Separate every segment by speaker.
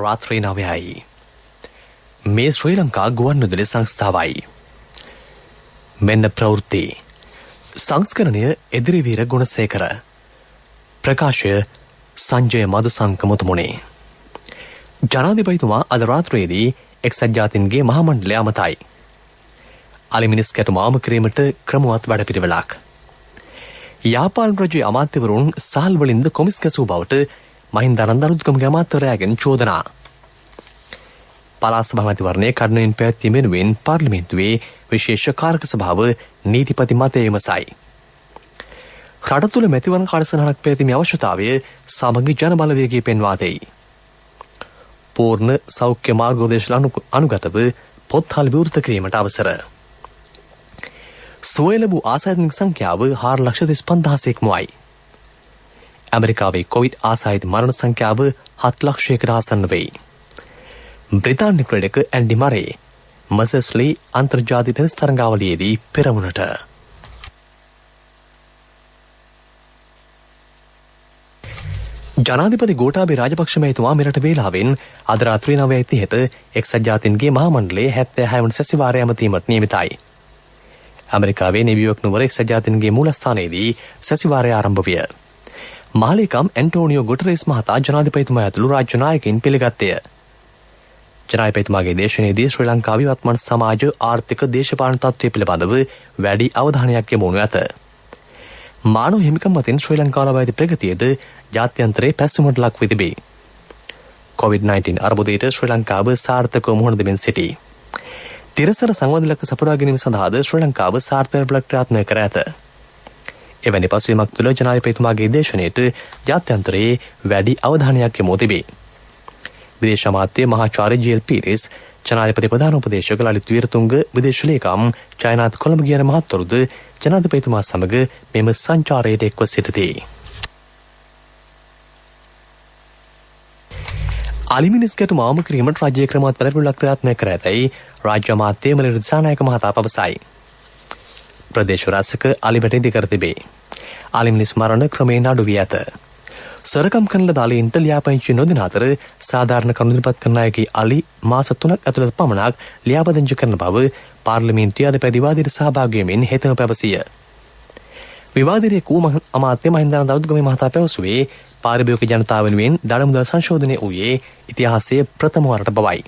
Speaker 1: රාත්‍රී 9යි. මේ ශ්‍රී ලංකා ගුවන්විදුලි සංස්ථාවයි. මෙන්න ප්‍රවෘත්ති. සංස්කරණය එදිරිවීර ගුණසේකර. ප්‍රකාශය සංජය මදුසංක මුතුමුණේ. ජනාධිපතිතුමා අද රාත්‍රියේදී එක්සත් ජාතීන්ගේ මහා මණ්ඩලය අමතයි. අලිමිනිස් කැටුම අවම කිරීමට ක්‍රමවත් වැඩපිළිවෙලක්. යාපාල් රජයේ අමාත්‍යවරුන් සහල් වලින්ද කොමිස් ගැසූ බවට මහින්දානන්ද අලුත්ගමගේ අමාත්‍යවරයාගෙන් චෝදනා. පළාත් සභා මැතිවරණයේ කඩිනමින් පැවැත්වීම වෙනුවෙන් පාර්ලිමේන්තුවේ විශේෂ කාරක සභාව නීතිපති මතය විමසයි. රට තුළ මැතිවරණ කාලසටහනක් පැවැත්වීමේ අවශ්‍යතාවය සමගි ජන බලවේගය පෙන්වා දෙයි. පූර්ණ සෞඛ්‍ය මාර්ගෝපදේශ අනුගතව පොත්හල් විවෘත කිරීමට අවසර. සුවය ලැබූ ආසාදිතයින් සංඛ්‍යාව 4,35,000ක්මයි. ඇමරිකාවේ කොවිඩ් ආසාදිත මරණ සංඛ්‍යාව 7,00,000කට ආසන්න වෙයි. බ්‍රිතාන්‍ය ක්‍රීඩක ඇන්ඩි මරේ මසස්ලි අන්තර්ජාතික ටෙනිස් තරගාවලියේදී පෙරමුණට. ජනාධිපති ගෝඨාභය රාජපක්ෂ මහතුමා මෙරට වේලාවෙන් අද රාත්‍රී 9:30ට එක්සත් ජාතීන්ගේ මහා මණ්ඩලයේ 76 වන සැසිවාරය ඇමතීමට නියමිතයි. ඇමරිකාවේ නිව්යෝර්ක් නුවර එක්සත් ජාතීන්ගේ මූලස්ථානයේදී සැසිවාරය ආරම්භ විය. මාලේකම් ඇන්ටෝනියෝ ගුටරෙස් මහතා ජනාධිපතිතුමා ඇතුළු රාජ්‍ය නායකයින් පිළිගත්තය. ජනාධිපතිතුමාගේ දේශනයේදී ශ්‍රී ලංකාවේ වත්මන් සමාජ ආර්ථික දේශපාලන තත්ත්වය පිළිබඳව වැඩි අවධානයක් යොමු වනු ඇත. මානව හිමිකම් මතින් ශ්‍රී ලංකාව ලබා ඇති ප්‍රගතියද ජාත්‍යන්තරයේ පැසසුමට ලක් වී තිබේ. COVID-19 අර්බුදයට ශ්‍රී ලංකාව සාර්ථකව මුහුණ දෙමින් සිටී. තිරසර සංවර්ධනලක සපුරා ගැනීම සඳහාද ශ්‍රී ලංකාව සාර්ථක ප්‍රයත්න කර ඇත. එවැනි පසුබිමක් තුළ ජනාධිපතිතුමාගේ දේශනයට ජාත්‍යන්තරයේ වැඩි අවධානයක් යොමු තිබේ. විදේශ අමාත්‍ය මහාචාර්ය ජී.එල්. පීරිස්, ජනාධිපති ප්‍රධාන උපදේශක ලලිත් වීරතුංග, විදේශ ලේකම් චයනාත් කොළඹ කියන මහත්වරුද ජනාධිපතිතුමා සමග මෙම සංචාරයට එක්ව සිටිති. අලිමිනිස් ගැටුම අවම කිරීමට රාජ්‍ය ක්‍රමවත් වැඩපිළිවෙලක් ක්‍රියාත්මක කර ඇතැයි රාජ්‍ය අමාත්‍ය මලිර දිසානායක මහතා පවසයි. ප්‍රදේශ රාජ්‍යක අලිමට ඉදිකර තිබේ. අලිමිනිස් මරණ ක්‍රමයෙන් අඩු වී ඇත. සොරකම් කරන ලද අලීන්ට ලියාපදිංචි නොදෙන අතර සාධාරණ කරුණු ඉදිරිපත් කරන අයගේ අලි මාස 3ක් ඇතුළත පමණක් ලියාපදිංචි කරන බව පාර්ලිමේන්තුවේ අද පැවති විවාදයට සහභාගී වෙමින් හෙතම පැවසිය. විවාදයේ කූ අමාත්‍ය මහින්දානන්ද අලුත්ගමේ මහතා පැවසුවේ පාරිභෝගික ජනතාව වෙනුවෙන් දඩමුදල් සංශෝධනය වූයේ ඉතිහාසයේ ප්‍රථම වරට බවයි.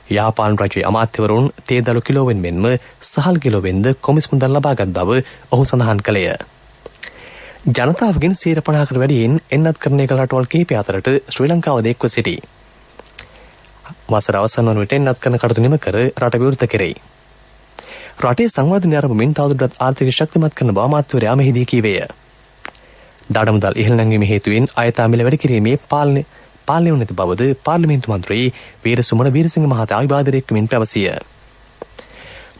Speaker 1: යාපාන් රජයේ අමාත්‍යවරුන් තේදළු කිලෝවෙන් මෙන්ම සහල් කිලෝවෙන්ද කොමිස් මුදල් ලබාගත් බව ඔහු සඳහන් කළේය. ජනතාවගෙන් 50%කට වැඩියෙන් එන්නත් කරන එක රටවල් කිහිපය අතරට ශ්‍රී ලංකාව දෙක්ව සිටී. වසර අවසන් වන විට එන්නත් කරන කටයුතු නිම කර රට විවෘත කෙරෙයි. රටේ සංවර්ධනය ආරම්භමින් තවදුරටත් ආර්ථික ශක්තිමත් කරන බව අමාත්‍යවරයා මෙහිදී කීවේය. දඩමුදල් ඉහළ නැංවීම හේතුවෙන් අයථා මිල වැඩි කිරීමේ පාලනය වන ඇති බවද පාර්ලිමේන්තු මන්ත්‍රී වීරසුමන වීරසිංහ මහතා විවාදයට එක්වමින් පැවසිය.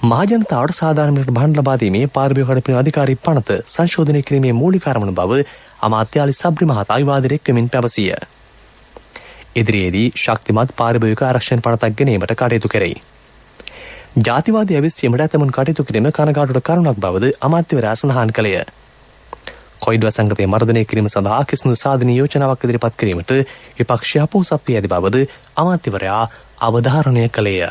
Speaker 1: මහජනතාවට සාධාරණ මිලට භාණ්ඩ ලබා දීමේ පාරිභෝගික කඩපින අධිකාරී පනත සංශෝධනය කිරීමේ මූලික කාරණා බව අමාත්‍ය අලි සබ්රි මහතා විවාදයට එක්වමින් පැවසිය. ඉදිරියේදී ශක්තිමත් පාරිභෝගික ආරක්ෂණ පනතක් ගැනීමට කටයුතු කෙරෙයි. ජාතිවාදී අවිස්සීමට ඇතමුන් කටයුතු කිරීම කනගාටුවට කරුණක් බවද අමාත්‍යවරයා සඳහන් කළේය. කොයිඩ් වසංගතය මර්ධනය කිරීම සඳහා කිසිදු සාධනීය යෝජනාවක් ඉදිරිපත් කිරීමට විපක්ෂය අපොහොසත් වී ඇති බවද අමාත්‍යවරයා අවධාරණය කළේය.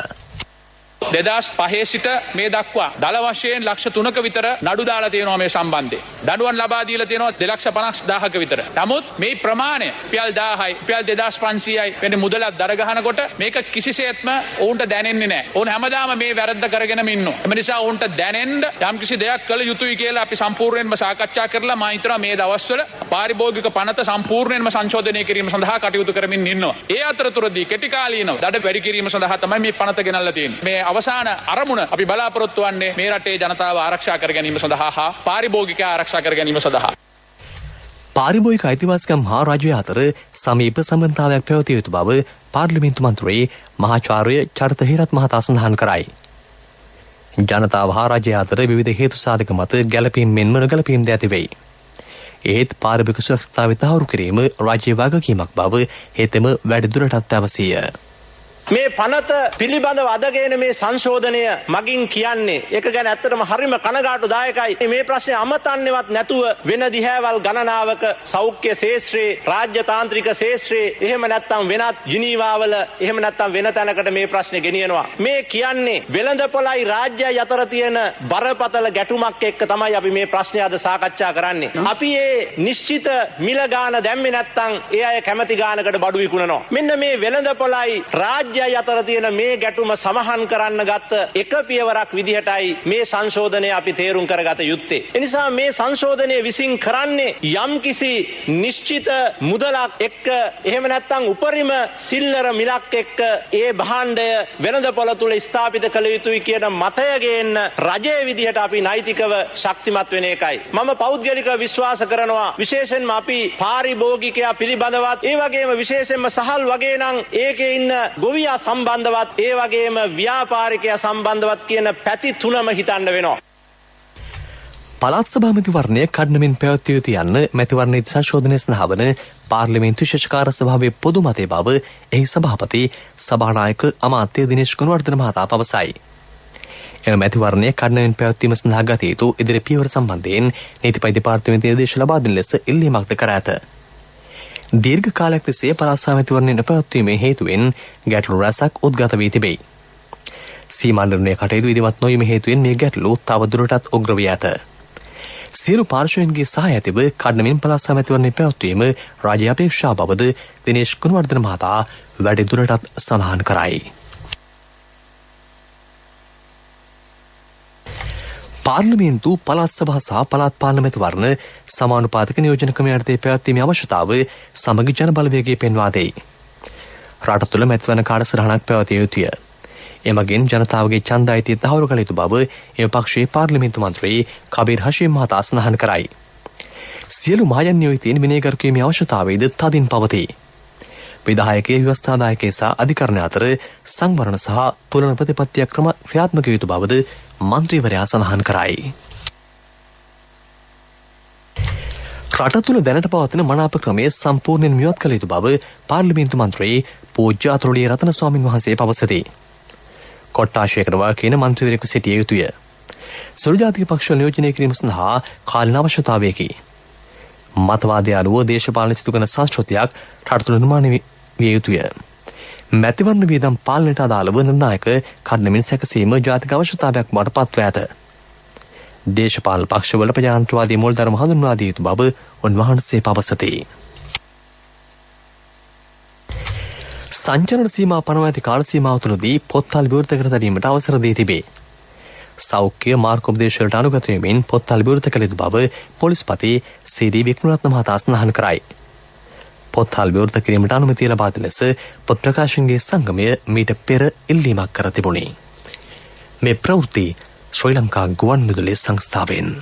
Speaker 2: 2005 සිට මේ දක්වා දල වශයෙන් ලක්ෂ 3ක විතර නඩු දාලා තියෙනවා මේ සම්බන්ධයෙන්. දඬුවම් ලබා දීලා තියෙනවා 2,50,000ක විතර. නමුත් මේ ප්‍රමාණය රුපියල් 1000යි, රුපියල් 2,500යි වෙන මුදලක් දර ගහනකොට මේක කිසිසේත්ම ඔවුන්ට දැනෙන්නේ නැහැ. ඔවුන් හැමදාම මේ වැරද්ද කරගෙනම ඉන්නවා. එම නිසා ඔවුන්ට දැනෙන්න යම්කිසි දෙයක් කළ යුතුයි කියලා අපි සම්පූර්ණයෙන්ම සාකච්ඡා කරලා මම හිතනවා මේ දවස්වල පාරිභෝගික පනත සම්පූර්ණයෙන්ම සංශෝධනය කිරීම සඳහා කටයුතු කරමින් ඉන්නවා. ඒ අතරතුරදී කෙටි කාලීනව දඩ වැඩි කිරීම සඳහා තමයි මේ පනත ගෙනල්ලා තියෙන්නේ. මේ අවසාන අරමුණ අපි බලාපොරොත්තු වන්නේ මේ රටේ ජනතාව ආරක්ෂා කර ගැනීම සඳහා හා පාරිභෝගිකයා ආරක්ෂා කර ගැනීම සඳහා.
Speaker 1: පාරිභෝගික අයිතිවාසිකම් හා රජය අතර සමීප සම්බන්ධතාවයක් පැවතිය යුතු බව පාර්ලිමේන්තු මන්ත්‍රී මහාචාර්ය චරිත හේරත් මහතා සඳහන් කරයි. ජනතාව හා රජය අතර විවිධ හේතු සාධක මත ගැළපීම් මෙන්ම නොගැළපීම් ද ඇති වෙයි. ඒත් පාරිභෝගික සුරක්ෂිතතාවය තහවුරු කිරීම රජයේ වගකීමක් බව හෙතෙම වැඩිදුරටත් පැවසිය.
Speaker 3: මේ පනත පිළිබඳව අදගෙන මේ සංශෝධනය මගින් කියන්නේ ඒක ගැන ඇත්තටම හරිම කනගාටුදායකයි. මේ ප්‍රශ්නේ අමතන්නේවත් නැතුව වෙන දිහාවල් ගණනාවක සෞඛ්‍ය ශාස්ත්‍රයේ රාජ්‍ය තාන්ත්‍රික ශාස්ත්‍රයේ එහෙම නැත්නම් වෙනත් ජිනීවාවල එහෙම නැත්නම් වෙන තැනකට මේ ප්‍රශ්නේ ගෙනියනවා. මේ කියන්නේ වෙළඳපොළයි රාජ්‍යය අතර තියෙන බරපතල ගැටුමක් එක්ක තමයි අපි මේ ප්‍රශ්නේ අද සාකච්ඡා කරන්නේ. අපි මේ නිශ්චිත මිල ගාන දැම්මේ නැත්නම් ඒ අය කැමති ගානකට බඩු විකුණනවා. මෙන්න මේ වෙළඳපොළයි රාජ්‍යය අතර තියෙන මේ ගැටුම සමහන් කරන්න ගත්ත එක පියවරක් විදිහටයි මේ සංශෝධනය අපි තේරුම් කරගත යුත්තේ. ඒ නිසා මේ සංශෝධනය විසින් කරන්නේ යම්කිසි නිශ්චිත මුදලක් එක්ක එහෙම නැත්නම් උපරිම සිල්ලර මිලක් එක්ක ඒ භාණ්ඩය වෙළඳපොළ තුල ස්ථාපිත කළ යුතුයි කියන මතය ගේන්න රජයේ විදිහට අපි නෛතිකව ශක්තිමත් වෙන එකයි. මම පෞද්ගලිකව විශ්වාස කරනවා විශේෂයෙන්ම අපි පාරිභෝගිකයා පිළිබඳවත් ඒ වගේම විශේෂයෙන්ම සහල් වගේ නම් ඒකේ ඉන්න ගොවියා සම්බන්ධවත් ඒ වගේම ව්‍යාපාරිකයා සම්බන්ධවත් කියන පැති තුනම හිතන්න වෙනවා.
Speaker 1: පළාත් සභා මැතිවරණය කඩනමින් පැවැත්විය යුතු යන්න මැතිවරණ සංශෝධනය සඳහා වන පාර්ලිමේන්තු ශිෂ්ඨකාර සභාවේ පොදු මතය බව එහි සභාපති සභානායක අමාත්‍ය දිනේෂ් ගුණවර්ධන මහතා පවසයි. එම මැතිවරණය කඩනමින් පැවැත්වීම සඳහා ගත යුතු ඉදිරි පියවර සම්බන්ධයෙන් නීතිපති දෙපාර්තමේන්තුවේ ආදේශ ලබා දෙන ලෙස ඉල්ලීමක්ද කර ඇත. දීර්ඝ කාලයක් තිස්සේ පළාත් සභා මැතිවරණය නොපැවැත්වීමේ හේතුවෙන් ගැටලු රැසක් උද්ගත වී තිබේ. සීමා නිර්ණය කටයුතු ඉදිරිපත් නොවීම හේතුවෙන් මේ ගැටලු තවදුරටත් උග්‍ර වී ඇත. සියලු පාර්ශ්වයන්ගේ සහාය ඇතිව කඩනමින් පළාත් සභා මැතිවරණය පැවැත්වීම රාජ්‍ය අපේක්ෂා බවද දිනේෂ් ගුණවර්ධන මහතා වැඩිදුරටත් සඳහන් කරයි. පාර්ලිමේන්තු පළාත් සභා සහ පළාත් පාලන මැතිවරණ සමානුපාතික නියෝජන ක්‍රමයට පැවැත්වීමේ අවශ්‍යතාව සමගි ජන බලවේගයේ පෙන්වා දෙයි. රට තුළ මැතිවරණ කාර්යසටහනක් පැවැතිය යුතුය. එමගින් ජනතාවගේ ඡන්ද අයිතිය තහවුරු කළ යුතු බව එම පක්ෂයේ පාර්ලිමේන්තු මන්ත්‍රී කබීර් හෂීම් මහතා සඳහන් කරයි. සියලු මහජන නියෝජිතයින් විනයගත කිරීමේ අවශ්‍යතාවයද තදින් පවතී. විධායකයේ ව්‍යවස්ථාදායකයේ සහ අධිකරණ අතර සංවරණ සහ තුලන ප්‍රතිපත්තිය ක්‍රියාත්මක යුතු බවද මන්ත්‍රීවරයා සඳහන් කරයි. රට තුළ දැනට පවතින මනාප ක්‍රමය සම්පූර්ණයෙන් මියවත් කළ යුතු බව පාර්ලිමේන්තු මන්ත්‍රී පූජ්‍ය අතුරුලිය රතන ස්වාමින් වහන්සේ පවසති. කොට්ටාශයකට වාකින මන්ත්‍රීවරයෙකු සිටිය යුතුය. සුළු ජාතික පක්ෂවල නියෝජනය කිරීම සඳහා කාලීන අවශ්‍යතාවයකි. මතවාදය අනුව දේශපාලන සිදු කරන සංස්කෘතියක් රට තුළ නිර්මාණය විය යුතුය. මැතිවරණ වියදම් පාලනයට අදාළව නිර්ණායක කඩනමින් සැකසීම ජාතික අවශ්‍යතාවයක් බවට පත්ව ඇත. දේශපාලන පක්ෂවල ප්‍රජාතන්ත්‍රවාදී මූලධර්ම හඳුන්වා දිය යුතු බව උන්වහන්සේ පවසති. සංචරණ සීමා පනවා ඇති කාල සීමාව තුළදී පොත්හල් විවෘත කර තැබීමට අවසර දී තිබේ. සෞඛ්‍ය මාර්ගෝපදේශවලට අනුගත වෙමින් පොත්හල් විවෘත කළ යුතු බව පොලිස්පති සී.ඩී. වික්‍රමරත්න මහතා සඳහන් කරයි. පොත්හල් විවෘත කිරීමට අනුමැතිය ලබා දෙන ලෙස පොත් ප්‍රකාශනගේ සංගමය මීට පෙර ඉල්ලීමක් කර තිබුණි. මේ ප්‍රවෘත්ති ශ්‍රී ලංකා ගුවන්විදුලි සංස්ථාවෙන්.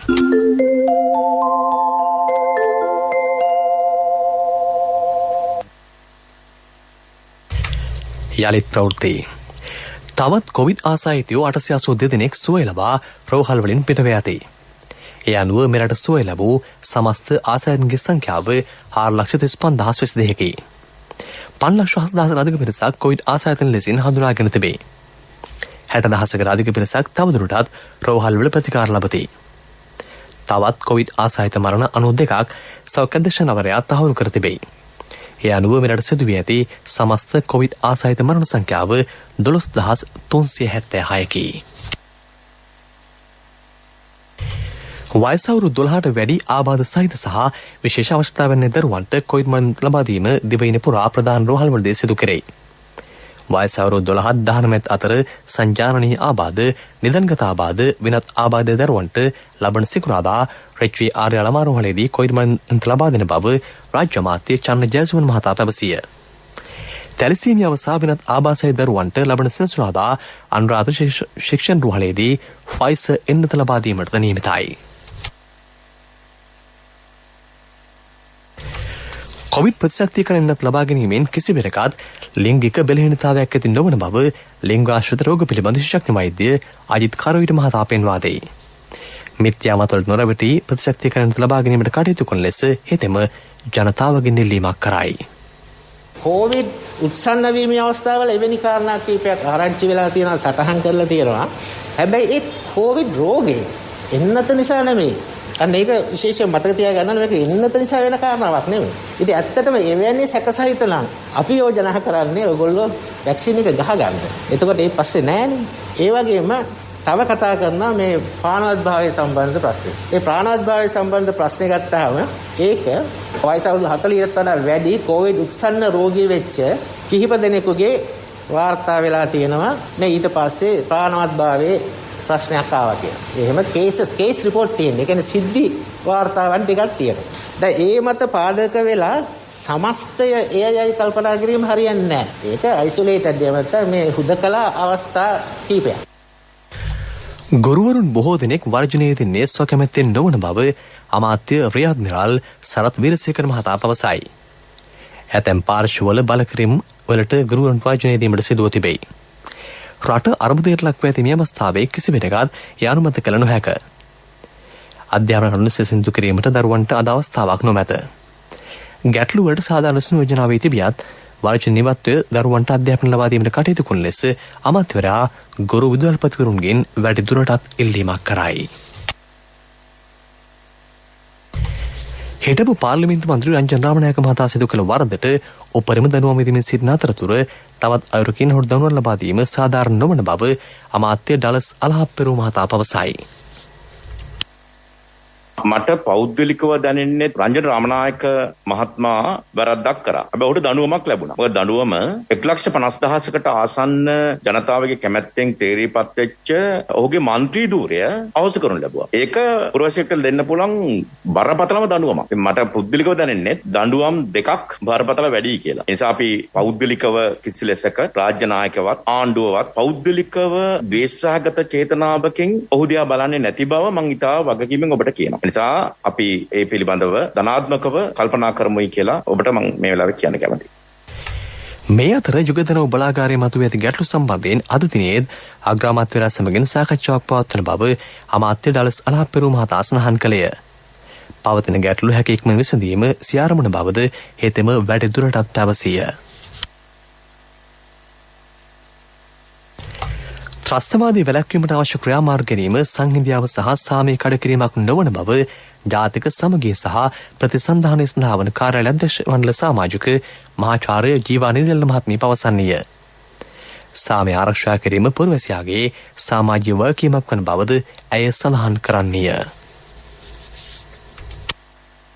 Speaker 1: යළිත් ප්‍රවෘත්ති. තවත් කොවිඩ් ආසාදිතයෝ 882 දෙනෙක් සුවය ලබා රෝහල් වලින් පිටව යති. ඒ අනුව මෙරට සුවය ලැබූ සමස්ත ආසාදිතන්ගේ සංඛ්‍යාව 4,35,022කි. 5,70,000 අධික පිරිසක් කොවිඩ් ආසාදිතන් ලෙසින් හඳුනාගෙන තිබේ. 60,000කට අධික පිරිසක් තවදුරටත් රෝහල් වල ප්‍රතිකාර ලබති. තවත් කොවිඩ් ආසාදිත මරණ 92ක් සෞඛ්‍ය අධ්‍යක්ෂකවරයා තහවුරු කර තිබේ. ඒ අනුව මෙරට සිදුවී ඇති සමස්ත කොවිඩ් ආසාදිත මරණ සංඛ්‍යාව 12,376කි. වයස අවුරුදු 12ට වැඩි ආබාධ සහිත සහ විශේෂ අවශ්‍යතාවයන් ඇති දරුවන්ට කොවිඩ් මරණ ලබා දීම දිවයින පුරා ප්‍රධාන රෝහල් වලදී සිදු කෙරේ. වයස අවුරුදු 12-19 අතර සංජානනීය ආබාධ, නිදන්ගත ආබාධ, වෙනත් ආබාධ දරුවන්ට ලබන සිකුරාදා රෙච්වි ආර්ය ළමාරෝහලේදී කොවිඩ් මරණ ලබා දෙන බව රාජ්‍ය අමාත්‍ය චන්න ජයසුමන මහතා පැවසිය. තැලිසීමියාව සහ වෙනත් ආබාධ දරුවන්ට ලබන සෙනසුරාදා අනුරාධපුර ශික්ෂණ රෝහලේදී ෆයිසර් එන්නත ලබා දීමට නියමිතයි. කොවිඩ් ප්‍රතිශක්තිකරණයක් ලබා ගැනීමෙන් කිසිවෙරකත් ලිංගික බෙලහීනතාවයක් ඇති නොවන බව ලිංගාශ්‍රිත රෝග පිළිබඳ විශේෂඥ වෛද්‍ය අජිත් කරවිට මහතා පෙන්වා දෙයි. මිත්‍යා මතවලට නොරැවටි ප්‍රතිශක්තිකරණයක් ලබා ගැනීමට කටයුතු කරන ලෙස හෙතෙම ජනතාවගෙන් ඉල්ලීමක් කරයි.
Speaker 4: කොවිඩ් උත්සන්න වීමේ අවස්ථාවල එවැනි කාරණා කීපයක් ආරංචි වෙලා තියෙනවා, සටහන් කරලා තියෙනවා. හැබැයි ඒ කොවිඩ් රෝගේ එන්නත නිසා නෙමෙයි. අන්න ඒක විශේෂයෙන් මතක තියාගන්න මේක එන්නත නිසා වෙන කාරණාවක් නෙමෙයි. ඉතින් ඇත්තටම එවැනි සැකසහිත නම් අපි යෝජනා කරන්නේ ඔයගොල්ලෝ වැක්සින් එක ගහගන්න. එතකොට ඒ පස්සේ නෑනේ. ඒ වගේම තව කතා කරනවා මේ ප්‍රාණවත්භාවය සම්බන්ධ ප්‍රශ්නේ. ඒ ප්‍රාණවත්භාවය සම්බන්ධ ප්‍රශ්නේ ගත්තාම ඒක වයස අවුරුදු 40කට වඩා වැඩි කොවිඩ් උත්සන්න රෝගී වෙච්ච කිහිප දෙනෙකුගේ වාර්තා වෙලා තියෙනවා. මේ ඊට පස්සේ ප්‍රාණවත්භාවයේ ප්‍රශ්නයක් ආවා කියලා. එහෙම කේස් රිපෝට් තියෙනවා. ඒ කියන්නේ සිද්ධි වාර්තාවන් ටිකක් තියෙනවා. දැන් ඒ මත පාදක වෙලා සමස්තය එයයි කල්පනා කිරීම හරියන්නේ නැහැ. ඒක අයිසොලේටඩ් දෙයක් මේ හුදකලා අවස්ථා කීපයක්.
Speaker 1: ගුරුවරුන් බොහෝ දෙනෙක් වර්ජනයේදී නේස්ව කැමැත්තෙන් නොවන බව අමාත්‍ය රියාද් මිරාල් සරත් වීරසේකර මහතා පවසයි. ඇතැම් පාර්ශවවල බලකිරීම් වලට ගුරුවරුන් වර්ජනය දීමට සිදුව තිබේ. රට අර්බුදයට ලක්ව ඇති මේ අවස්ථාවේ කිසිවිටකත් යානුමත කළ නොහැක. අධ්‍යාපන කටයුතු සිදු කිරීමට දරුවන්ට අද අවස්ථාවක් නොමැත. ගැටලු වලට සාධාරණ සුවචනා වී තිබියත් වර්ජන නිවත්වය දරුවන්ට අධ්‍යාපන ලබා දීමට කටයුතු කරන ලෙස අමාත්‍යවරයා ගුරු විදුහල්පතිවරුන්ගෙන් වැඩි දුරටත් ඉල්ලීමක් කරයි. හිටපු පාර්ලිමේන්තු මන්ත්‍රී රංජන් රාමනායක මහතා සිදු කළ වරදට උපරිම දඬුවම් විඳිමින් සිටින අතරතුර තවත් අයුරකින් හොට දඬුවම් ලබා දීම සාධාරණ නොවන බව අමාත්‍ය ඩලස් අලහප්පෙරුව මහතා පවසයි.
Speaker 5: මට පෞද්ගලිකව දැනෙන්නේ රංජන රාමනායක මහත්මයා වැරද්දක් කරා. හැබැයි ඔහුට දඬුවමක් ලැබුණා. මොකද දඬුවම 1,50,000කට ආසන්න ජනතාවගේ කැමැත්තෙන් තේරීපත් වෙච්ච ඔහුගේ മന്ത്രി ධූරය අවශ්‍ය කරනු ලැබුවා. ඒක පුරවැසියෙක්ට දෙන්න පුළුවන් බරපතලම දඬුවමක්. මට පෞද්ගලිකව දැනෙන්නේ දඬුවම් දෙකක් බරපතල වැඩි කියලා. ඒ නිසා අපි පෞද්ගලිකව කිසි ලෙසක රාජ්‍ය නායකවත් ආණ්ඩුවවත් පෞද්ගලිකව ද්වේෂසහගත චේතනාවකින් ඔහු දිහා බලන්නේ නැති බව මම ඉතා වගකීමෙන් ඔබට කියනවා. නිසා අපි ඒ පිළිබඳව ධනාත්මකව කල්පනා කරමුයි කියලා ඔබට මම මේ වෙලාවේ කියන්න කැමතියි.
Speaker 1: මේ අතර යුගදනෝ බලාගාරයේ මතුවී ඇති ගැටලු සම්බන්ධයෙන් අද දිනේත් අග්‍රාමාත්‍යවරයා සමගින් සාකච්ඡාවක් පවත්වන බව අමාත්‍ය ඩලස් අලහප්පෙරුව මහතා සඳහන් කළේය. පවතින ගැටලු හැකි ඉක්මන විසඳීම සියාරමුණ බවද හෙතෙම වැඩි දුරටත් පැවසිය. ත්‍රස්තවාදී වැළැක්වීමට අවශ්‍ය ක්‍රියාමාර්ග ගැනීම සංහිඳියාව සහ සාමය කඩ කිරීමක් නොවන බව ජාතික සමගිය සහ ප්‍රතිසන්ධානය සඳහා වන කාර්යාලය අධ්‍යක්ෂ මණ්ඩල සමාජික මහාචාර්ය ජීවා නිර්මල මහත්මිය පවසන්නේය. සාමය ආරක්ෂා කිරීම පුරවැසියාගේ සමාජීය වගකීමක් වන බවද ඇය සඳහන් කරන්නේය.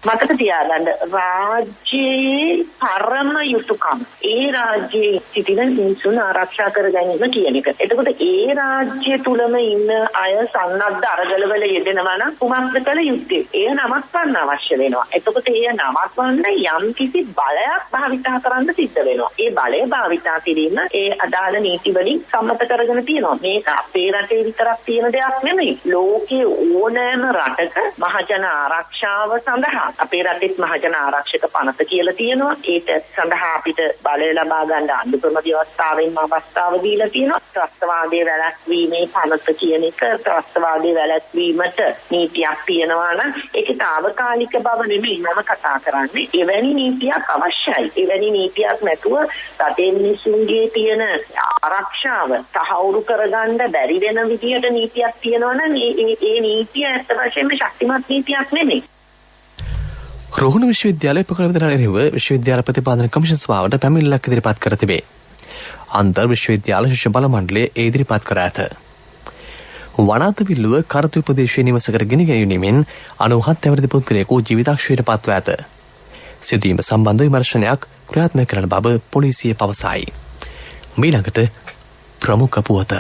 Speaker 6: මතක තියාගන්න රාජ්‍යයේ පරම යුතුයකම් ඒ රාජ්‍යයේ සිටින මිනිසුන් ආරක්ෂා කර ගැනීම කියන එක. එතකොට ඒ රාජ්‍ය තුලම ඉන්න අය සන්නද්ධ අරගලවල යෙදෙනවා නම් කුමක්ද කළ යුත්තේ? එය නවත්වන්න අවශ්‍ය වෙනවා. එතකොට එය නවත්වන්න යම් කිසි බලයක් භාවිතා කරන්න සිද්ධ වෙනවා. ඒ බලය භාවිතා කිරීම ඒ අදාළ නීති වලින් සම්මත කරගෙන තියෙනවා. මේක අපේ රටේ විතරක් තියෙන දෙයක් නෙමෙයි. ලෝකයේ ඕනෑම රටක මහජන ආරක්ෂාව සඳහා අපේ රටේ මහජන ආරක්ෂක පනත කියලා තියෙනවා. ඒක සඳහා අපිට බලය ලබා ගන්න අනුක්‍රම ව්‍යවස්ථාවෙන්ම අවස්ථාව දීලා තියෙනවා. ත්‍රස්තවාදයේ වැළැක්වීමේ පනත කියන එක ත්‍රස්තවාදයේ වැළැක්වීමට නීතියක් තියෙනවා නම් ඒකේ తాවකාලික බව නෙමෙයි මම කතා කරන්නේ. එවැනි නීතියක් අවශ්‍යයි. එවැනි නීතියක් නැතුව රටේ මිනිසුන්ගේ තියෙන ආරක්ෂාව තහවුරු කරගන්න බැරි වෙන විදියට නීතියක් තියෙනවා නම් ඒ නීතිය ඇත්ත වශයෙන්ම ශක්තිමත් නීතියක් නෙමෙයි.
Speaker 1: රෝහණ විශ්වවිද්‍යාලය ප්‍රකල්පතට එරෙහිව විශ්වවිද්‍යාල ප්‍රතිපාදන කමිෂන් සභාවට පැමිණිල්ලක් ඉදිරිපත් කර තිබේ. අන්තර් විශ්වවිද්‍යාල ශිෂ්‍ය බල මණ්ඩලය ඒ ඉදිරිපත් කර ඇත. වනාත විල්ලුව කරතු ප්‍රදේශයේ නිවසකට ගෙන ගැනීමෙන් 97 අවුරුදු පුද්ගලයෙකු ජීවිතක්ෂයට පත්ව ඇත. සිදුවීම සම්බන්ධ විමර්ශනයක් ක්‍රියාත්මක කරන බව පොලිසිය පවසයි. මීළඟට ප්‍රමුඛ පුවත.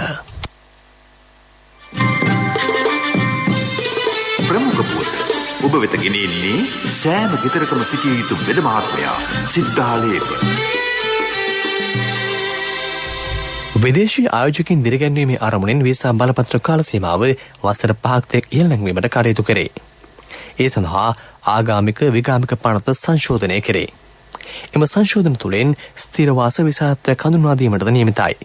Speaker 7: ප්‍රමුඛ පුවත ඔබ වෙත ගෙනෙන්නේ සෑම ගෙදරකම සිටිය යුතු වෙද මහත්මයා සිද්ධාලේප.
Speaker 1: විදේශීය ආයෝජකයින් දිරිගැන්වීමේ අරමුණෙන් වීසා බලපත්‍ර කාල සීමාව වසර 5ක් තෙක් ඉහළ නැංවීමට කටයුතු කරේ. ඒ සඳහා ආගාමික විගාමික පනත සංශෝධනය කරේ. එම සංශෝධන තුළින් ස්ථිරවාස විසාත්වයක් හඳුන්වා දීමටද නියමිතයි.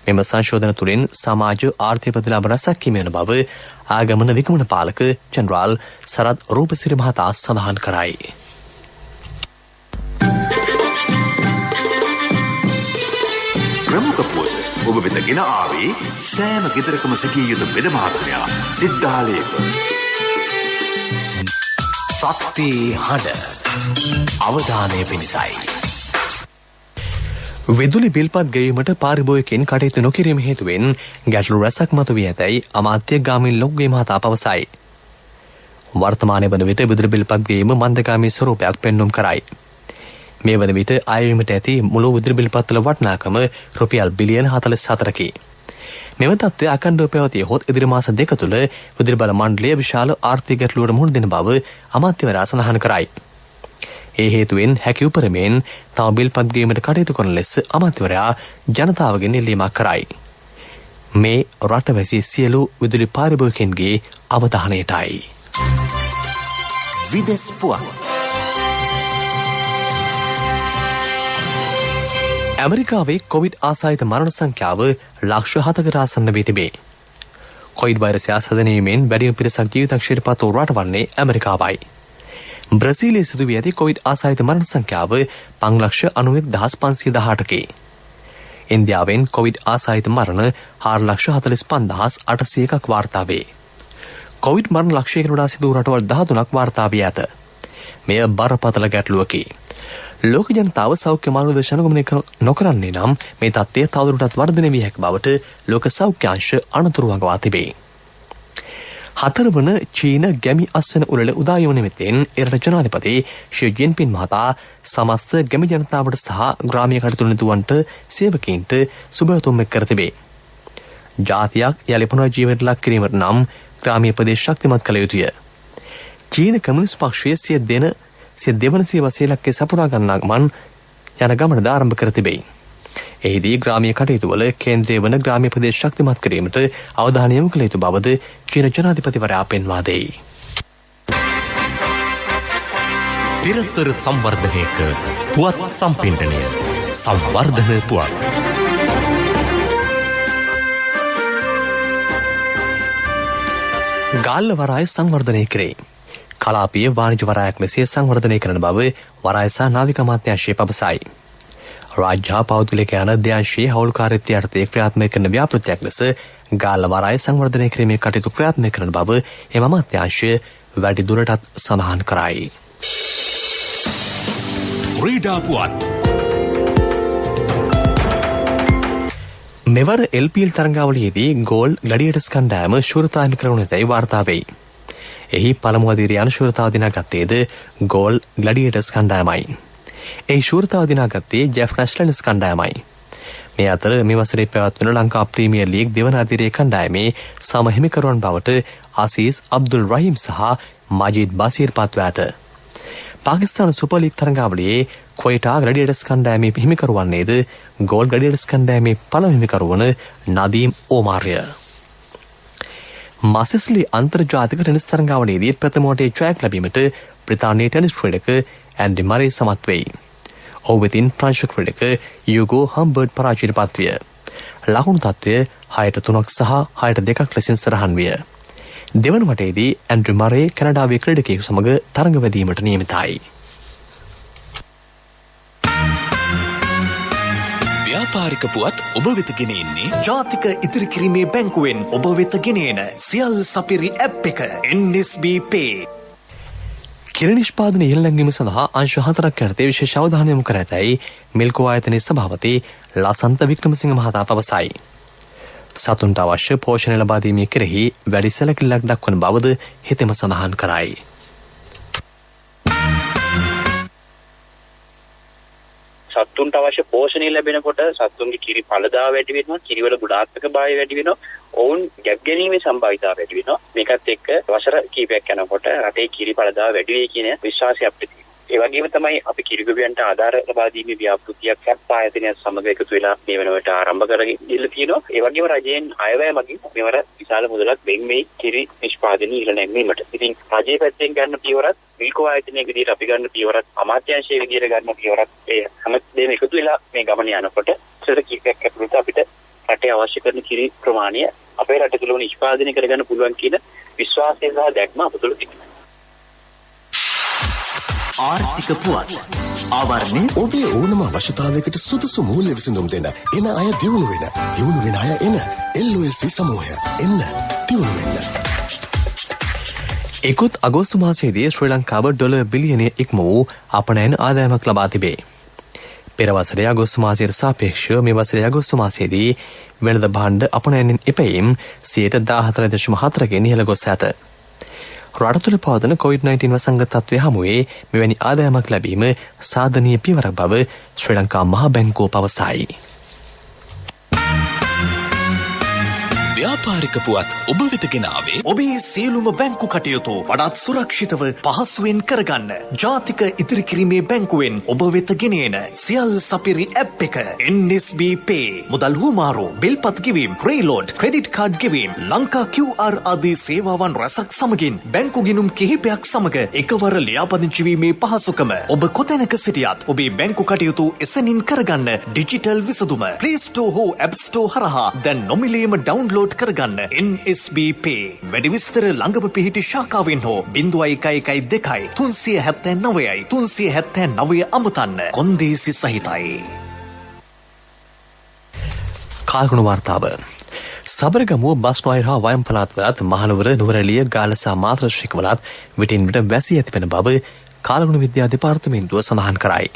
Speaker 1: මෙම සංශෝධන තුළින් සමාජ ආර්ථික ප්‍රතිලාභ රැසක් හිමිවන බව ආගමන විගමන පාලක ජෙනරාල් සරත් රූපසිරි මහතා සඳහන් කරයි.
Speaker 7: ප්‍රමුඛ පුවත ඔබ වෙත ගෙන ආවේ සෑම ගෙදරකම සිටිය යුතු වෙද මහත්මයා සිද්ධාලේක.
Speaker 1: ශක්ති හඬ අවධානය පිණිසයි. විදුලි බිල්පත් ගෙවීමට පාරිභෝගිකයන් කටයුතු නොකිරීම හේතුවෙන් ගැටලු රැසක් මතුවී ඇතැයි අමාත්‍ය ගාමිණී ලොක්ගේ මහතා පවසයි. වර්තමානය වන විට විදුලි බිල්පත් ගෙවීම මන්දගාමී ස්වරූපයක් පෙන්නුම් කරයි. මේ වන විට අයවීමට ඇති මුළු විදුලි බිල්පත්වල වටිනාකම රුපියල් බිලියන 44කි. මෙම තත්ත්වය අඛණ්ඩව පැවතිය හොත් ඉදිරි මාස දෙක තුළ විදුලි බල මණ්ඩලය විශාල ආර්ථික ගැටලුවට මුහුණ දෙන බව අමාත්‍යවරයා සඳහන් කරයි. ඒ හේතුවෙන් හැකි උපරිමයෙන් තම බිල්පත් ගෙවීමට කටයුතු කරන ලෙස අමාත්‍යවරයා ජනතාවගෙන් ඉල්ලීමක් කරයි. මේ රටවැසි සියලු විදුලි පාරිභෝගිකයන්ගේ අවධානයටයි. විදෙස් පුවත්. ඇමරිකාවේ කොවිඩ් ආසාදිත මරණ සංඛ්‍යාව ලක්ෂ 7කට ආසන්න වී තිබේ. කොවිඩ් වෛරසය ආසාදනයේෙන් වැඩිම පිරිසක් ජීවිතක්ෂයට පත් වූ රට වන්නේ ඇමරිකාවයි. බ්‍රසීලයේ සිදු වී ඇති කොවිඩ් ආසාදිත මරණ සංඛ්‍යාව 5,91,518කි. ඉන්දියාවෙන් කොවිඩ් ආසාදිත මරණ 4,45,801ක් වාර්තා වේ. කොවිඩ් මරණ ලක්ෂයකට වඩා සිදු වූ රටවල් 13ක් වාර්තා වී ඇත. මෙය බරපතල ගැටලුවකි. ලෝක ජනතාව සෞඛ්‍ය මාර්ගදර්ශන අනුගමනය නොකරන්නේ නම් මේ තත්ත්වය තවදුරටත් වර්ධනය විය හැකි බවට ලෝක සෞඛ්‍ය අංශ අනතුරු වගවා තිබේ. 4 වන චීන ගැමි අස්වැන්න උළෙල උදායම නිමිත්තෙන් එරට ජනාධිපති ෂී ජින්පින් මහතා සමස්ත ගැමි ජනතාවට සහ ග්‍රාමීය කටයුතු නිරතවන්ට සේවකීන්ට සුබපැතුම් කර තිබේ. ජාතියක් යලි පුනර්ජීවනයට ලක් කිරීමට නම් ග්‍රාමීය ප්‍රදේශ ශක්තිමත් කළ යුතුය. චීන කමියුනිස්ට් පක්ෂයේ සිය දෙවන සියවසේ ඉලක්කය සපුරා ගන්නා ගමන් යන ගමනද ආරම්භ කර තිබේ. එහිදී ග්‍රාමීය කටයුතුවල කේන්ද්‍රය වන ග්‍රාමීය ප්‍රදේශ ශක්තිමත් කිරීමට අවධානය යොමු කළ යුතු බවද චීන ජනාධිපතිවරයා පෙන්වා දෙයි.
Speaker 8: පිරසර සංවර්ධනයක පුවත් සම්පින්ඩනය සංවර්ධන පුවත්.
Speaker 1: ගාල්ල වරාය සංවර්ධනය කරේ. කලාපීය වාණිජ වරායක් ලෙස සංවර්ධනය කරන බව වරාය සහ නාවික අමාත්‍යාංශය පවසයි. රාජ්‍ය හා පෞද්ගලික යන දෙයන්ශයේ හවුල්කාරීත්වය යටතේ ක්‍රියාත්මක කරන ව්‍යාපෘතියක් ලෙස ගාල්ල වරාය සංවර්ධනය කිරීමේ කටයුතු ක්‍රියාත්මක කරන බව එම අමාත්‍යාංශය වැඩි දුරටත් සඳහන් කරයි.
Speaker 8: ක්‍රීඩා පුවත්.
Speaker 1: මෙවර LPL තරඟාවලියේදී ගෝල් ග්ලැඩියේටර්ස් කණ්ඩායම ශූරතාහිමි කරනු ඇතැයි වාර්තා වෙයි. එහි පළමු අදියර යන ශූරතාව දිනාගත්තේද ගෝල් ග්ලැඩියේටර්ස් කණ්ඩායමයි. එහි ශූරතාව දිනාගත්තේ ජෙෆ් නැෂ්ලන්ස් කණ්ඩායමයි. මේ අතර මේ වසරේ පැවැත්වෙන ලංකා ප්‍රීමියර් ලීග් දෙවන අදියරේ කණ්ඩායමේ සමහිමිකරුවන් බවට අසීස් අබ්දුල් රහීම් සහ මජීද් බසීර් පත්ව ඇත. පාකිස්තාන සුපර් ලීග් තරඟාවලියේ ක්වේටා ග්ලැඩියේටර්ස් කණ්ඩායමේ හිමිකරුවන්නේද ගෝල් ග්ලැඩියේටර්ස් කණ්ඩායමේ පළමු හිමිකරුවන නදීම් ඕමාර්ය. මාසෙස්ලි අන්තර්ජාතික ටෙනිස් තරඟාවලියේදී ප්‍රථම වටේ ජයක් ලැබීමට බ්‍රිතාන්‍ය ටෙනිස් ක්‍රීඩක ඇන්ඩි මරේ සමත් වෙයි. ඔහු වෙතින් ප්‍රංශ ක්‍රීඩක යුගෝ හම්බර්ට් පරාජයට පත්විය. ලකුණු තත්ත්වය 6-3 සහ 6-2 ලෙසින් සරහන් විය. දෙවන වටේදී ඇන්ඩ්‍රි මරේ කැනඩාවේ ක්‍රීඩකයෙකු සමග තරඟ වැදීමට නියමිතයි.
Speaker 8: ව්‍යාපාරික පුවත් ඔබ වෙත ගෙන එන්නේ ජාතික ඉතිරි කිරීමේ බැංකුවෙන් ඔබ වෙත ගෙන එන සියල් සපිරි ඇප් එක NSB Pay.
Speaker 1: කිරි නිෂ්පාදන ඉහළ නැංවීම සඳහා අංශ 4ක් යටතේ විශේෂ අවධානය යොමු කර ඇතැයි මිල්කෝ ආයතනයේ සභාපති ලසන්ත වික්‍රමසිංහ මහතා පවසයි. සතුන්ට අවශ්‍ය පෝෂණය ලබා දීමේ කෙරෙහි වැඩි සැලකිල්ලක් දක්වන බවද හෙතෙම සඳහන් කරයි.
Speaker 9: සත්තුන්ට අවශ්‍ය පෝෂණය ලැබෙනකොට සත්තුන්ගේ කිරි ඵලදාව වැඩි වෙනවා, කිරිවල ගුණාත්මක භාවය වැඩි වෙනවා, ඔවුන් ගැප් ගැනීමේ සම්භාවිතාව වැඩි වෙනවා. මේකත් එක්ක වසර කිහිපයක් යනකොට රටේ කිරි ඵලදාව වැඩි වෙයි කියන විශ්වාසය අපිට තියෙනවා. ඒ වගේම තමයි අපි කිරිගොවියන්ට ආධාර ලබා දීමේ ව්‍යාපෘතියක් කැප් ආයතනය සමග එකතු වෙලා මේ වෙනකොට ආරම්භ කරගෙන ඉල්ල තියෙනවා. ඒ වගේම රජයෙන් අයවැය මගින් මෙවර විශාල මුදලක් වෙන් වෙයි කිරි නිෂ්පාදනය ඉහළ නැංවීමට. ඉතින් රජයේ පැත්තෙන් ගන්න පියවරත් විල්කෝ ආයතනයේ විදිහට අපි ගන්න පියවරත් අමාත්‍යාංශයේ විදිහට ගන්න පියවරත් ඒ හැමදේම එකතු වෙලා මේ ගමන යනකොට සතර කීපයක් ඇතුළත අපිට රටේ අවශ්‍ය කරන කිරි ප්‍රමාණය අපේ රට තුළ නිෂ්පාදනය කරගන්න පුළුවන් කියන විශ්වාසය සහ දැක්ම අප තුළ තිබෙනවා.
Speaker 8: ආර්ථික පුවත් ආවරණය
Speaker 10: ඔබේ ඕනම අවශ්‍යතාවයකට සුදුසු මූල්‍ය විසඳුම් දෙන එන අය දියුණු වෙන අය එන LOLC සමූහය එන්න දියුණු වෙන්න.
Speaker 1: ඉකුත් අගෝස්තු මාසයේදී ශ්‍රී ලංකාව ඩොලර් බිලියනය ඉක්ම වූ අපනයන ආදායමක් ලබා තිබේ. පෙර වසරේ අගෝස්තු මාසයට සාපේක්ෂව මේ වසරේ අගෝස්තු මාසයේදී වෙළඳ භාණ්ඩ අපනයනින් ඉපැයීම් 14.4% ඉහළ ගොස් ඇත. රට තුළ පවතින COVID-19 වසංගත තත්ත්වය හමුවේ මෙවැනි ආදායමක් ලැබීම සාධනීය පියවරක් බව ශ්‍රී ලංකා මහා බැංකුව පවසයි.
Speaker 8: ව්‍යාපාරික පුවත් ඔබ වෙත ගෙනාවේ ඔබේ සියලුම බැංකු කටයුතු වඩාත් සුරක්ෂිතව පහසුවෙන් කරගන්න ජාතික ඉදිරිකිරීමේ බැංකුවෙන් ඔබ වෙත ගෙනෙන සියල් සපිරි ඇප් එක NSB Pay මුදල් හුවමාරු බිල්පත් ගෙවීම් ප්‍රීලෝඩ් ක්‍රෙඩිට් කාඩ් ගෙවීම් ලංකා QR ආදී සේවාවන් රැසක් සමගින් බැංකු ගිණුම් කිහිපයක් සමග එකවර ලියාපදිංචි වීමේ පහසුකම ඔබ කොතැනක සිටියත් ඔබේ බැංකු කටයුතු එසැනින් කරගන්න ඩිජිටල් විසඳුම Play Store හෝ App Store හරහා දැන් නොමිලේම ඩවුන්ලෝඩ් කරගන්න NSB Pay වැඩි විස්තර ළඟම පිහිටි ශාඛාවෙන් හෝ 0112 379 379 අමතන්න කොන්දේසි සහිතයි.
Speaker 1: කාල්ගුණ වාර්තාව සබරගමුව බස් නොඅයර හා වයම් පළාත්වලත් මහනුවර නුවරඑළිය ගාල්ල සහ මාතර ශ්‍රීකවලත් විටින් විට වැසී ඇතිවන බව කාල්ගුණ විද්‍යා දෙපාර්තමේන්තුව සඳහන් කරයි.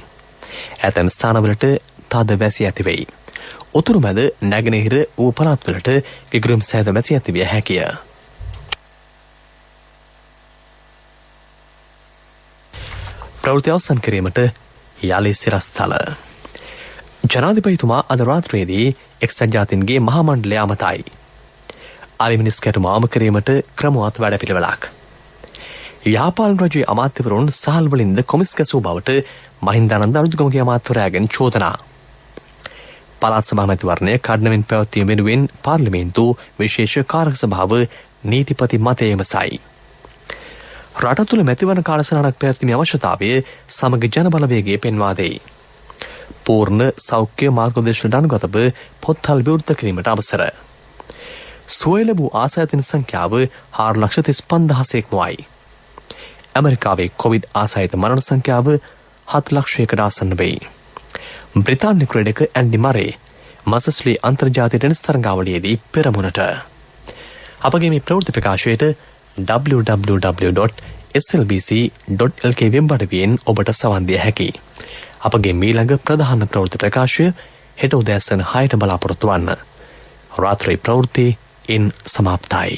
Speaker 1: ඇතැම් ස්ථානවලට තද වැසී ඇති වෙයි. උතුරු මැද නැගෙනහිර වූ පළාත්වලට ගිගුරුම් සෑද වැසී ඇති විය හැකිය. ප්‍රවෘත්ති අවසන් කිරීමට යාලි සිරස්තල ජනාධිපතිතුමා අද රාත්‍රියේදී එක්සත් ජාතීන්ගේ මහා මණ්ඩලය අමතයි. අලිමිනිස් කැටුම අවම කිරීමට ක්‍රමවත් වැඩපිළිවෙලක්. යහපාලන රජයේ අමාත්‍යවරුන් සහල් වලින්ද කොමිස් ගැසූ බවට මහින්දානන්ද අනුදුගමගේ අමාත්‍යවරයාගෙන් චෝදනා. පළාත් සභා මැතිවරණය කඩනමින් පැවැත්වීම වෙනුවෙන් පාර්ලිමේන්තු විශේෂ කාරක සභාව නීතිපති මතය විමසයි. රට තුළ මැතිවරණ කාලසටහනක් පැවැත්වීමේ අවශ්‍යතාවය සමග ජනබලවේගය පෙන්වා දෙයි. පූර්ණ සෞඛ්‍ය මාර්ගෝපදේශවලට අනුගතව පොත්හල් විවෘත කිරීමට අවසර. සුවය ලැබූ ආසාදිත සංඛ්‍යාව 4,35,000ක් වයි. ඇමරිකාවේ කොවිඩ් ආසාදිත මරණ සංඛ්‍යාව 7,00,000කට ආසන්න වෙයි. බ්‍රිතාන්‍ය ක්‍රීඩක ඇන්ඩි මරේ මසස්ලි අන්තර්ජාතික ටෙනිස් තරගාවලියේදී පෙරමුණට. අපගේ මේ ප්‍රවෘත්ති ප්‍රකාශයට www.slbc.lk වෙබ් අඩවියෙන් ඔබට සවන් දිය හැකියි. අපගේ මීළඟ ප්‍රධාන ප්‍රවෘත්ති ප්‍රකාශය හෙට උදෑසන 6ට බලාපොරොත්තු වන්න. රාත්‍රී ප්‍රවෘත්ති ඉන් සමාප්තයි.